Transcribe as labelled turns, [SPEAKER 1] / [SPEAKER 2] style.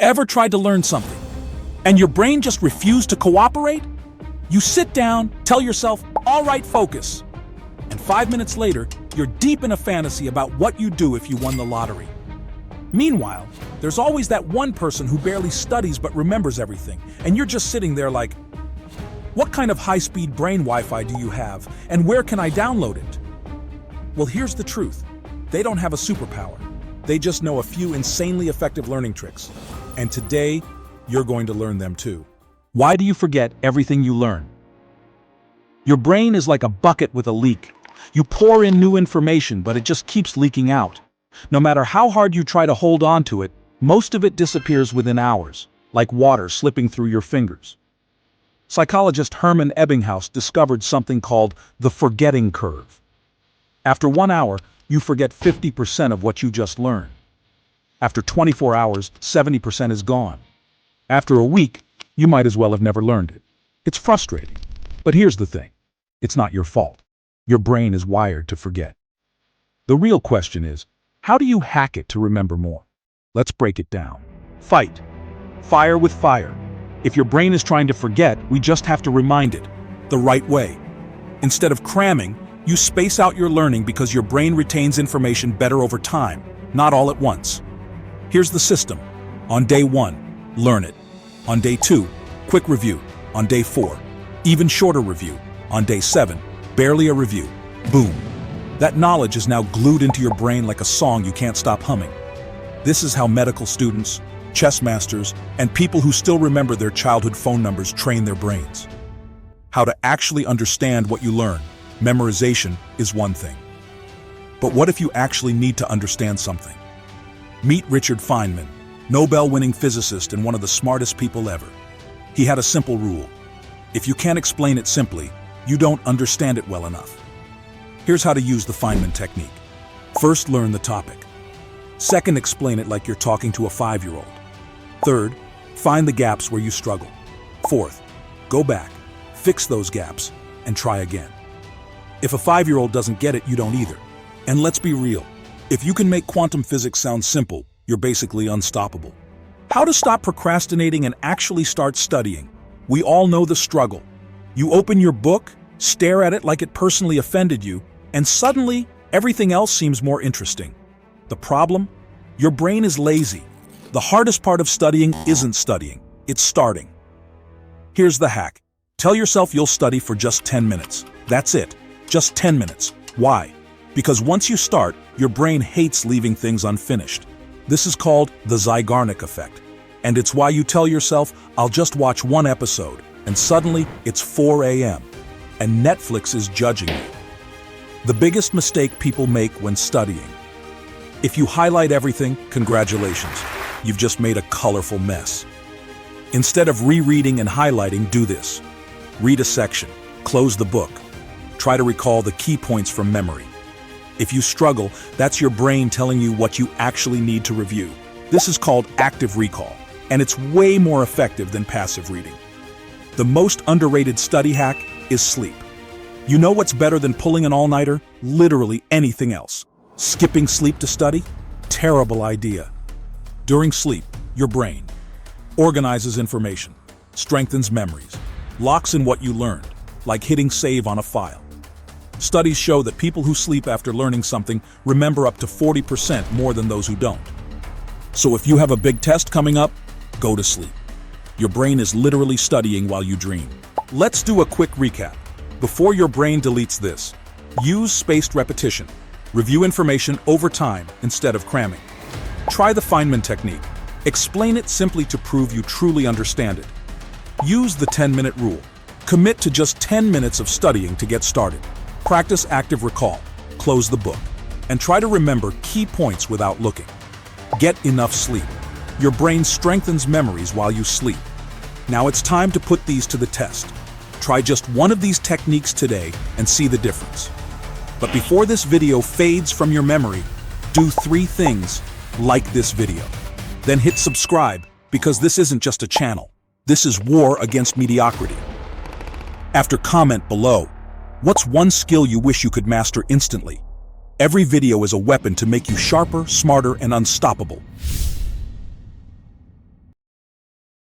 [SPEAKER 1] Ever tried to learn something, and your brain just refused to cooperate? You sit down, tell yourself, all right, focus. And 5 minutes later, you're deep in a fantasy about what you'd do if you won the lottery. Meanwhile, there's always that one person who barely studies but remembers everything, and you're just sitting there like, what kind of high-speed brain Wi-Fi do you have, and where can I download it? Well, here's the truth. They don't have a superpower. They just know a few insanely effective learning tricks. And today, you're going to learn them too. Why do you forget everything you learn? Your brain is like a bucket with a leak. You pour in new information, but it just keeps leaking out. No matter how hard you try to hold on to it, most of it disappears within hours, like water slipping through your fingers. Psychologist Hermann Ebbinghaus discovered something called the forgetting curve. After 1 hour, you forget 50% of what you just learned. After 24 hours, 70% is gone. After a week, you might as well have never learned it. It's frustrating. But here's the thing. It's not your fault. Your brain is wired to forget. The real question is, how do you hack it to remember more? Let's break it down. Fight. Fire with fire. If your brain is trying to forget, we just have to remind it the right way. Instead of cramming, you space out your learning because your brain retains information better over time, not all at once. Here's the system. On day 1, learn it. On day 2, quick review. On day 4, even shorter review. On day 7, barely a review. Boom. That knowledge is now glued into your brain like a song you can't stop humming. This is how medical students, chess masters, and people who still remember their childhood phone numbers train their brains. How to actually understand what you learn. Memorization is one thing. But what if you actually need to understand something? Meet Richard Feynman, Nobel-winning physicist and one of the smartest people ever. He had a simple rule. If you can't explain it simply, you don't understand it well enough. Here's how to use the Feynman Technique. First, learn the topic. Second, explain it like you're talking to a 5-year-old. Third, find the gaps where you struggle. Fourth, go back, fix those gaps, and try again. If a 5-year-old doesn't get it, you don't either. And let's be real. If you can make quantum physics sound simple, you're basically unstoppable. How to stop procrastinating and actually start studying. We all know the struggle. You open your book, stare at it like it personally offended you, and suddenly everything else seems more interesting. The problem? Your brain is lazy. The hardest part of studying isn't studying, it's starting. Here's the hack. Tell yourself you'll study for just 10 minutes. That's it. Just 10 minutes. Why? Because once you start, your brain hates leaving things unfinished. This is called the Zeigarnik effect. And it's why you tell yourself, I'll just watch one episode, and suddenly it's 4 a.m. and Netflix is judging you. The biggest mistake people make when studying. If you highlight everything, congratulations. You've just made a colorful mess. Instead of rereading and highlighting, do this. Read a section. Close the book. Try to recall the key points from memory. If you struggle, that's your brain telling you what you actually need to review. This is called active recall, and it's way more effective than passive reading. The most underrated study hack is sleep. You know what's better than pulling an all-nighter? Literally anything else. Skipping sleep to study? Terrible idea. During sleep, your brain organizes information, strengthens memories, locks in what you learned, like hitting save on a file. Studies show that people who sleep after learning something remember up to 40% more than those who don't. So if you have a big test coming up, go to sleep. Your brain is literally studying while you dream. Let's do a quick recap. Before your brain deletes this, use spaced repetition. Review information over time instead of cramming. Try the Feynman Technique. Explain it simply to prove you truly understand it. Use the 10-minute rule. Commit to just 10 minutes of studying to get started. Practice active recall. Close the book. And try to remember key points without looking. Get enough sleep. Your brain strengthens memories while you sleep. Now it's time to put these to the test. Try just one of these techniques today and see the difference. But before this video fades from your memory, do 3 things. Like this video. Then hit subscribe, because this isn't just a channel. This is war against mediocrity. After, comment below. What's one skill you wish you could master instantly? Every video is a weapon to make you sharper, smarter, and unstoppable.